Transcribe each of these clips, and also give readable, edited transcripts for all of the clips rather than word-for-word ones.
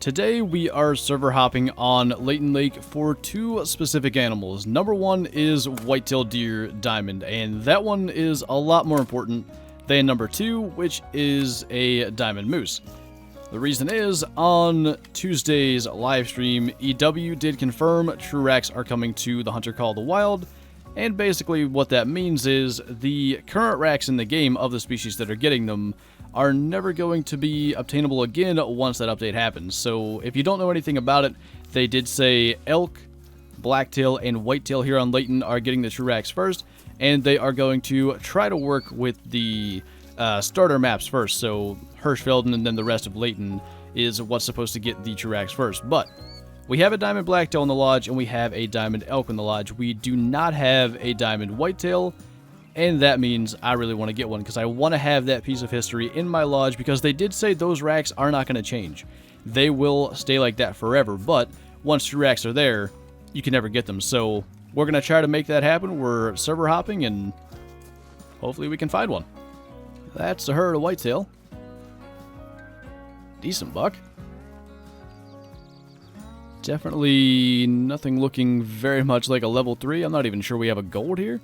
Today we are server hopping on Layton Lake for two specific animals. Number one is whitetail deer diamond, and that one is a lot more important than number two, which is a diamond moose. The reason is, on Tuesday's live stream, EW did confirm true racks are coming to the Hunter Call of the Wild, and basically what that means is the current racks in the game of the species that are getting them are never going to be obtainable again once that update happens. So if you don't know anything about it, they did say elk, blacktail, and whitetail here on Layton are getting the true racks first, and they are going to try to work with the starter maps first. So Hirschfelden and then the rest of Layton is what's supposed to get the true racks first. But we have a diamond blacktail in the lodge, and we have a diamond elk in the lodge. We do not have a diamond whitetail, and that means I really want to get one because I want to have that piece of history in my lodge, because they did say those racks are not going to change. They will stay like that forever, but once true racks are there, you can never get them. So we're going to try to make that happen. We're server hopping, and hopefully we can find one. That's a herd of whitetail. Decent buck. Definitely nothing looking very much like a level 3. I'm not even sure we have a gold here.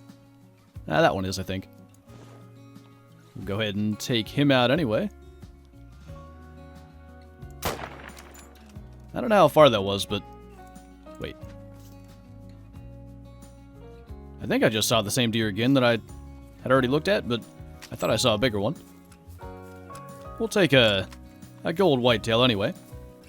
That one is, I think. We'll go ahead and take him out anyway. I don't know how far that was, but... wait. I think I just saw the same deer again that I had already looked at, but I thought I saw a bigger one. We'll take a gold whitetail anyway.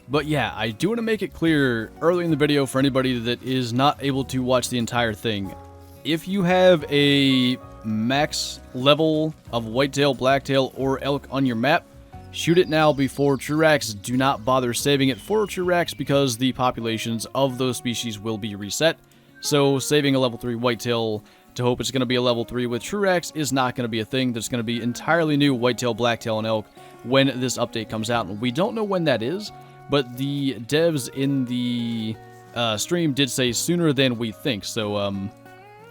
But yeah, I do want to make it clear early in the video for anybody that is not able to watch the entire thing. If you have a max level of whitetail, blacktail, or elk on your map, shoot it now before true racks. Do not bother saving it for true racks because the populations of those species will be reset. So saving a level 3 whitetail to hope it's going to be a level 3 with true racks is not going to be a thing. There's going to be entirely new whitetail, blacktail, and elk when this update comes out. And we don't know when that is, but the devs in the stream did say sooner than we think. So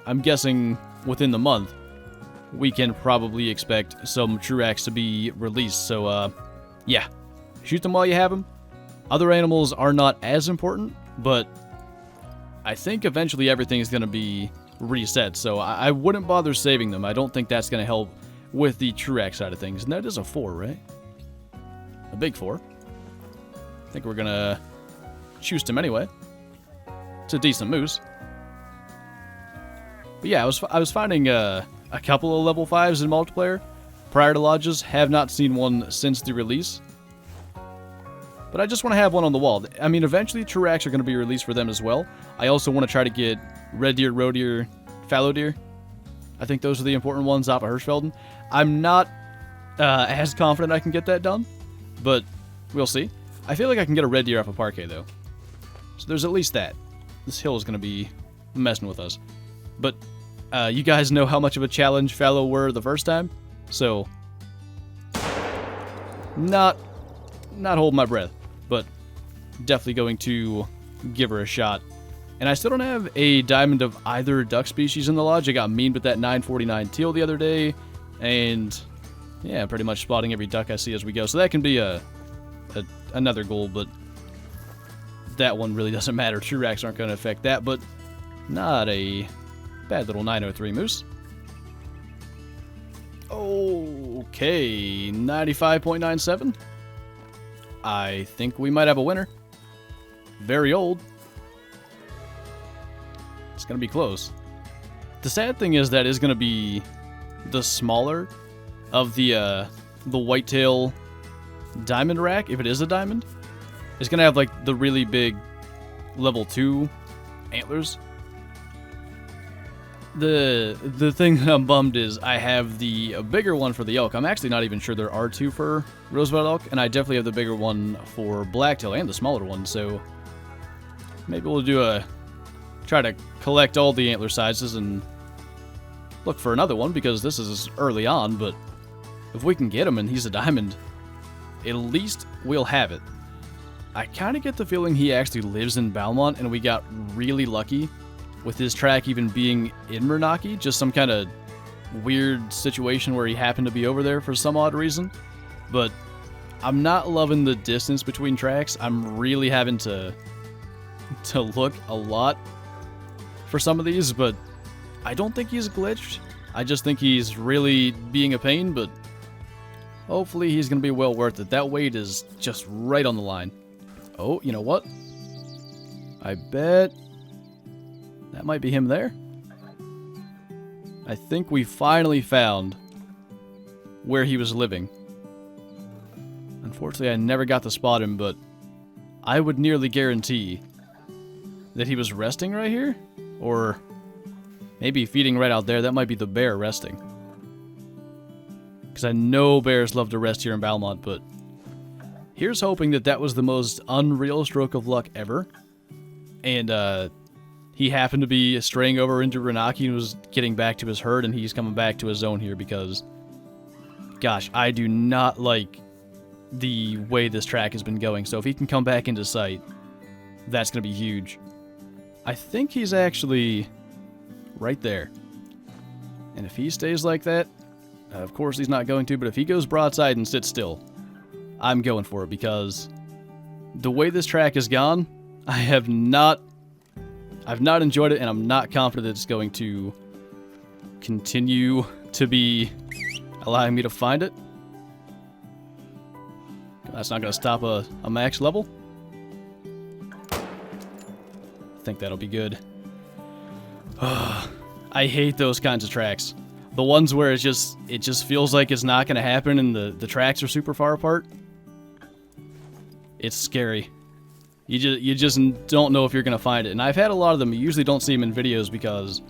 I'm guessing within the month we can probably expect some true racks to be released. So yeah, shoot them while you have them. Other animals are not as important, but I think eventually everything is going to be reset, so I wouldn't bother saving them. I don't think that's going to help with the true rack side of things. And that is a 4, right? A big 4. I think we're going to choose him anyway. It's a decent moose. But yeah, I was finding a couple of level 5s in multiplayer prior to lodges. Have not seen one since the release. But I just want to have one on the wall. I mean, eventually true racks are going to be released for them as well. I also want to try to get red deer, roe deer, fallow deer. I think those are the important ones out of Hirschfelden. I'm not as confident I can get that done, but we'll see. I feel like I can get a red deer off a parquet, though. So there's at least that. This hill is going to be messing with us. But you guys know how much of a challenge fallow were the first time, so not holding my breath, but definitely going to give her a shot. And I still don't have a diamond of either duck species in the lodge. I got mean with that 949 teal the other day, and yeah, pretty much spotting every duck I see as we go. So that can be another goal, but that one really doesn't matter. True racks aren't going to affect that, but not a bad little 903 moose. Okay, 95.97. I think we might have a winner. Very old. It's going to be close. The sad thing is that is going to be the smaller of the whitetail diamond rack, if it is a diamond. It's going to have like the really big level 2 antlers. The thing that I'm bummed is I have the bigger one for the elk. I'm actually not even sure there are 2 for Roosevelt elk, and I definitely have the bigger one for blacktail and the smaller one, so maybe we'll do try to collect all the antler sizes and look for another one, because this is early on, but if we can get him and he's a diamond, at least we'll have it. I kind of get the feeling he actually lives in Balmont, and we got really lucky with his track even being in Mernaki, just some kind of weird situation where he happened to be over there for some odd reason. But I'm not loving the distance between tracks. I'm really having to look a lot for some of these, but I don't think he's glitched. I just think he's really being a pain, but hopefully he's going to be well worth it. That weight is just right on the line. Oh, you know what? I bet that might be him there. I think we finally found where he was living. Unfortunately, I never got to spot him, but I would nearly guarantee that he was resting right here, or maybe feeding right out there. That might be the bear resting. Because I know bears love to rest here in Valmont, but here's hoping that that was the most unreal stroke of luck ever. And he happened to be straying over into Renaki and was getting back to his herd, and he's coming back to his zone here because, gosh, I do not like the way this track has been going. So if he can come back into sight, that's going to be huge. I think he's actually right there. And if he stays like that, of course he's not going to, but if he goes broadside and sits still, I'm going for it, because the way this track has gone, I've not enjoyed it, and I'm not confident that it's going to continue to be allowing me to find it. That's not going to stop a max level. I think that'll be good. I hate those kinds of tracks. The ones where it just feels like it's not going to happen and the tracks are super far apart. It's scary. You just don't know if you're going to find it. And I've had a lot of them. You usually don't see them in videos because,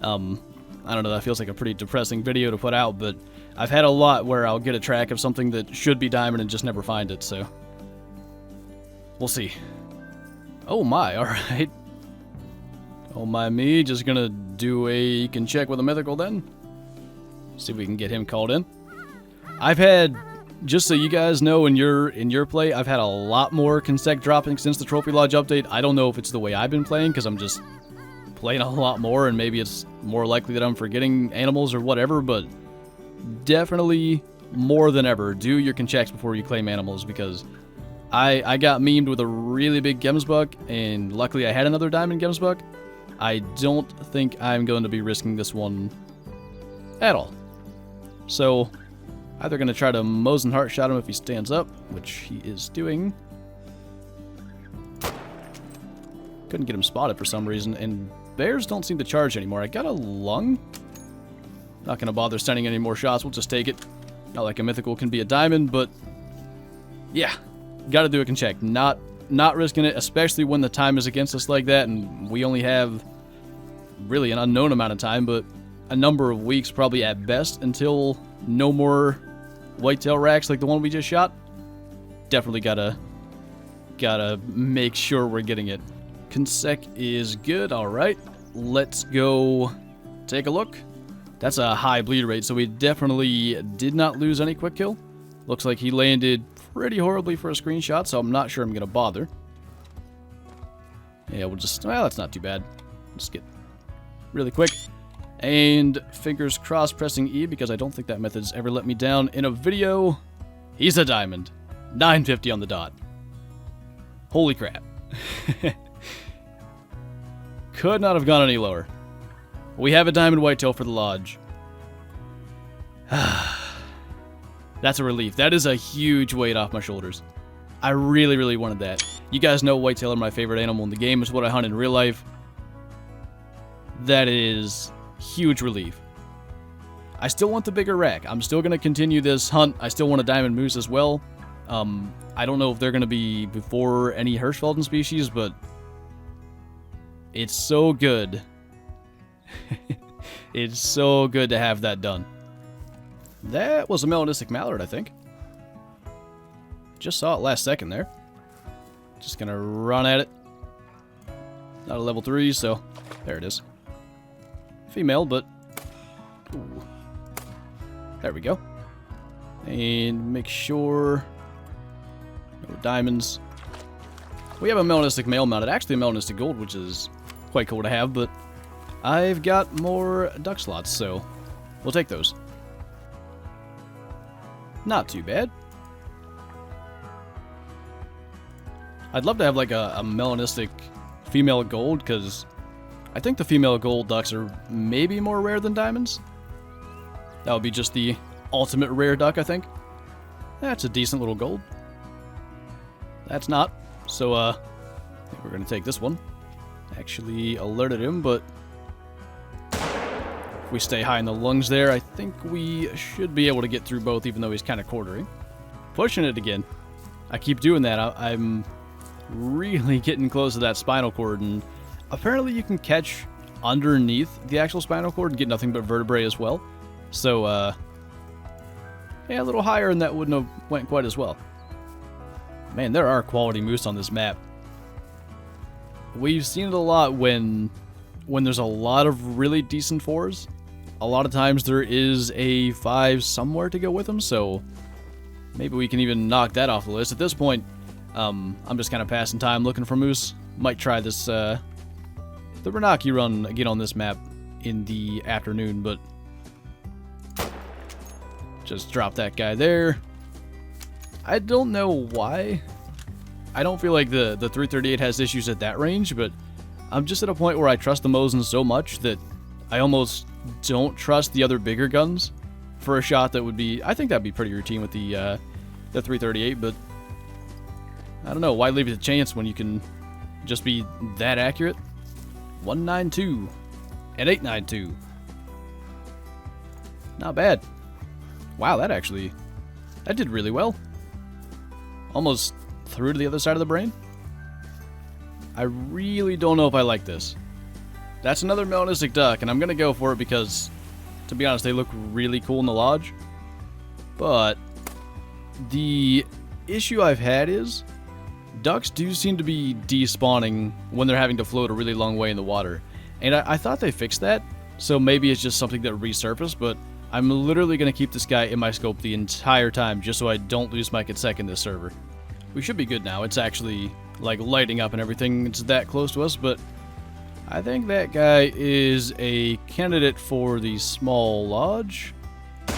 I don't know, that feels like a pretty depressing video to put out, but I've had a lot where I'll get a track of something that should be diamond and just never find it, so we'll see. Oh my, alright. Oh my me, just gonna do a can check with a mythical then. See if we can get him called in. I've had, just so you guys know, in your play, I've had a lot more consec dropping since the Trophy Lodge update. I don't know if it's the way I've been playing, because I'm just playing a lot more, and maybe it's more likely that I'm forgetting animals or whatever, but definitely more than ever, do your conchecks before you claim animals, because I got memed with a really big Gemsbuck, and luckily I had another diamond Gemsbuck. I don't think I'm going to be risking this one at all. So, either going to try to Mosin Heart shot him if he stands up, which he is doing. Couldn't get him spotted for some reason, and bears don't seem to charge anymore. I got a lung. Not going to bother sending any more shots. We'll just take it. Not like a mythical can be a diamond, but yeah, got to do a can check. Not risking it, especially when the time is against us like that, and we only have really an unknown amount of time, but a number of weeks probably at best until no more whitetail racks like the one we just shot. Definitely gotta make sure we're getting it. Consec is good. All right, let's go take a look. That's a high bleed rate, so we definitely did not lose any quick kill. Looks like he landed pretty horribly for a screenshot, so I'm not sure I'm going to bother. Yeah, well, that's not too bad. Just get really quick. And fingers crossed pressing E, because I don't think that method's ever let me down in a video. He's a diamond. 950 on the dot. Holy crap. Could not have gone any lower. We have a diamond whitetail for the lodge. That's a relief. That is a huge weight off my shoulders. I really, really wanted that. You guys know whitetail are my favorite animal in the game. It's what I hunt in real life. That is huge relief. I still want the bigger rack. I'm still going to continue this hunt. I still want a diamond moose as well. I don't know if they're going to be before any Hirschfelden species, but it's so good. It's so good to have that done. That was a melanistic mallard, I think. Just saw it last second there. Just gonna run at it. Not a level 3, so there it is. Female, but... Ooh. There we go. And make sure... No diamonds. We have a melanistic male mounted. Actually a melanistic gold, which is quite cool to have, but... I've got more duck slots, so we'll take those. Not too bad. I'd love to have like a melanistic female gold, because I think the female gold ducks are maybe more rare than diamonds. That would be just the ultimate rare duck, I think. That's a decent little gold. That's not. So, I think we're going to take this one. Actually alerted him, but if we stay high in the lungs there, I think we should be able to get through both, even though he's kind of quartering. Pushing it again. I keep doing that. I'm really getting close to that spinal cord, and apparently you can catch underneath the actual spinal cord and get nothing but vertebrae as well. So, yeah, a little higher and that wouldn't have went quite as well. Man, there are quality moose on this map. We've seen it a lot when there's a lot of really decent 4s. A lot of times there is a 5 somewhere to go with them, so maybe we can even knock that off the list. At this point, I'm just kind of passing time looking for moose. Might try this, the Renaki run again on this map in the afternoon, but just drop that guy there. I don't know why. I don't feel like the 338 has issues at that range, but I'm just at a point where I trust the Mosin so much that I almost don't trust the other bigger guns for a shot that would be... I think that'd be pretty routine with the 338, but I don't know. Why leave it to chance when you can just be that accurate? 192 and 892. Not bad. Wow, that did really well. Almost through to the other side of the brain. I really don't know if I like this. That's another melanistic duck, and I'm going to go for it because, to be honest, they look really cool in the lodge. But the issue I've had is ducks do seem to be despawning when they're having to float a really long way in the water. And I thought they fixed that, so maybe it's just something that resurfaced, but I'm literally going to keep this guy in my scope the entire time just so I don't lose my consec in this server. We should be good now. It's actually like lighting up and everything. It's that close to us, but I think that guy is a candidate for the small lodge. Go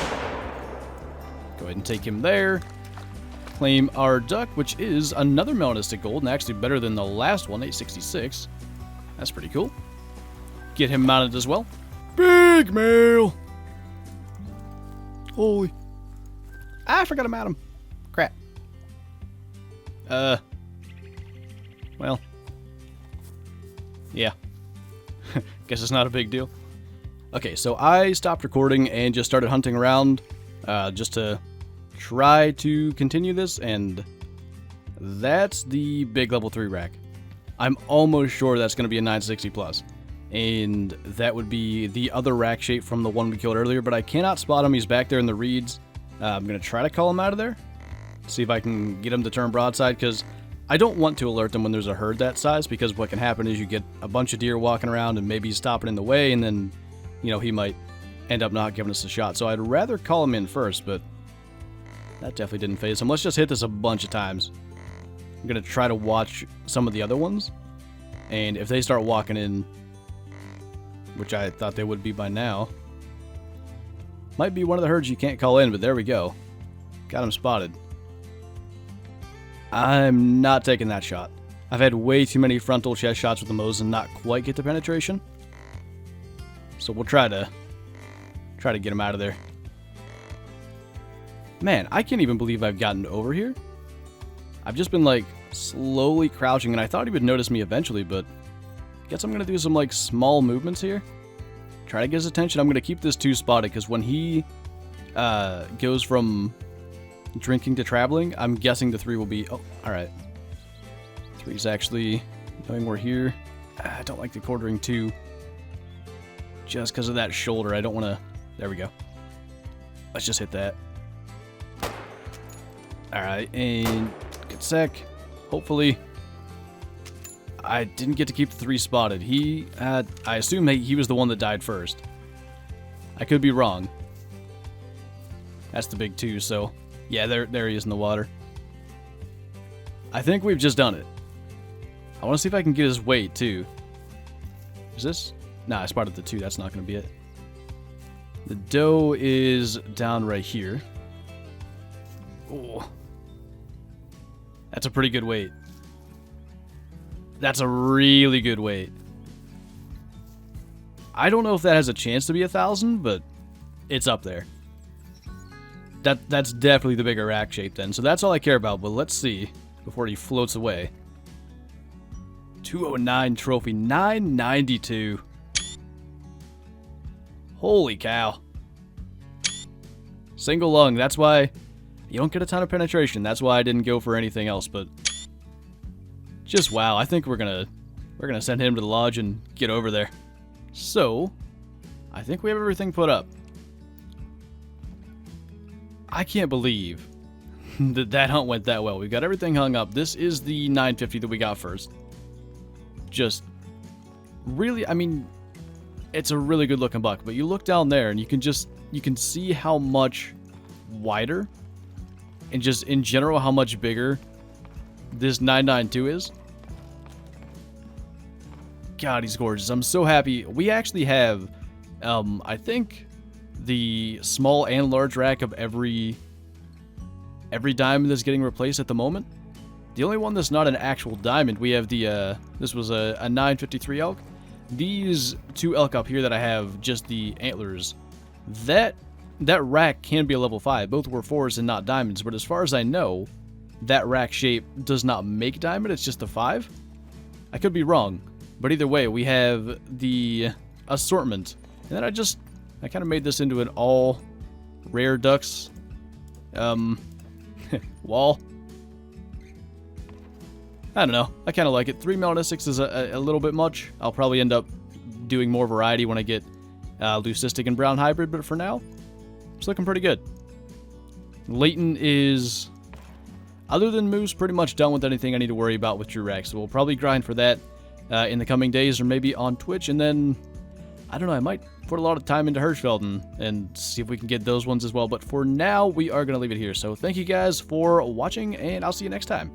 ahead and take him there. Claim our duck, which is another melanistic gold, and actually better than the last one, 866. That's pretty cool. Get him mounted as well. Big male! Holy. I forgot to mount him. Crap. Well. Yeah. Guess it's not a big deal. Okay, so I stopped recording and just started hunting around, just to try to continue this, and that's the big level 3 rack. I'm almost sure that's going to be a 960 plus, and that would be the other rack shape from the one we killed earlier, but I cannot spot him. He's back there in the reeds. I'm going to try to call him out of there, see if I can get him to turn broadside, because I don't want to alert them when there's a herd that size, because what can happen is you get a bunch of deer walking around and maybe he's stopping in the way, and then, you know, he might end up not giving us a shot. So I'd rather call him in first, but that definitely didn't phase him. Let's just hit this a bunch of times. I'm going to try to watch some of the other ones, and if they start walking in, which I thought they would be by now, might be one of the herds you can't call in, but there we go. Got him spotted. I'm not taking that shot. I've had way too many frontal chest shots with the Mosin and not quite get the penetration. So we'll try to get him out of there. Man, I can't even believe I've gotten over here. I've just been like slowly crouching, and I thought he would notice me eventually, but I guess I'm going to do some like small movements here. Try to get his attention. I'm going to keep this 2 spotted, because when he goes from drinking to traveling, I'm guessing the 3 will be... Oh, alright. 3's actually knowing we're here. I don't like the quartering 2. Just because of that shoulder. I don't want to... There we go. Let's just hit that. Alright, and good sec. Hopefully. I didn't get to keep the 3 spotted. He had... I assume he was the one that died first. I could be wrong. That's the big 2, so... Yeah, there he is in the water. I think we've just done it. I want to see if I can get his weight, too. Is this? Nah, I spotted the 2. That's not going to be it. The doe is down right here. Oh. That's a pretty good weight. That's a really good weight. I don't know if that has a chance to be 1,000, but it's up there. That's definitely the bigger rack shape then. So that's all I care about, but let's see before he floats away. 209 trophy, 992. Holy cow. Single lung, that's why you don't get a ton of penetration. That's why I didn't go for anything else, but just wow. I think we're gonna send him to the lodge and get over there. So, I think we have everything put up. I can't believe that hunt went that well. We've got everything hung up. This is the 950 that we got first. Just really, I mean, it's a really good looking buck, but you look down there and you can see how much wider and just in general how much bigger this 992 is. God, he's gorgeous. I'm so happy. We actually have, I think, the small and large rack of every diamond that's getting replaced at the moment. The only one that's not an actual diamond, we have the, this was a 953 elk. These two elk up here that I have, just the antlers, that rack can be a level 5. Both were 4s and not diamonds, but as far as I know, that rack shape does not make diamond, it's just a 5. I could be wrong, but either way, we have the assortment. And then I kind of made this into an all rare ducks wall. I don't know. I kind of like it. 3 melanistics is a little bit much. I'll probably end up doing more variety when I get leucistic and brown hybrid, but for now, it's looking pretty good. Leighton is, other than moose, pretty much done with anything I need to worry about with True Rack, so we'll probably grind for that in the coming days or maybe on Twitch, and then, I don't know, I might put a lot of time into Hirschfeld and see if we can get those ones as well, but for now, we are going to leave it here. So thank you guys for watching, and I'll see you next time.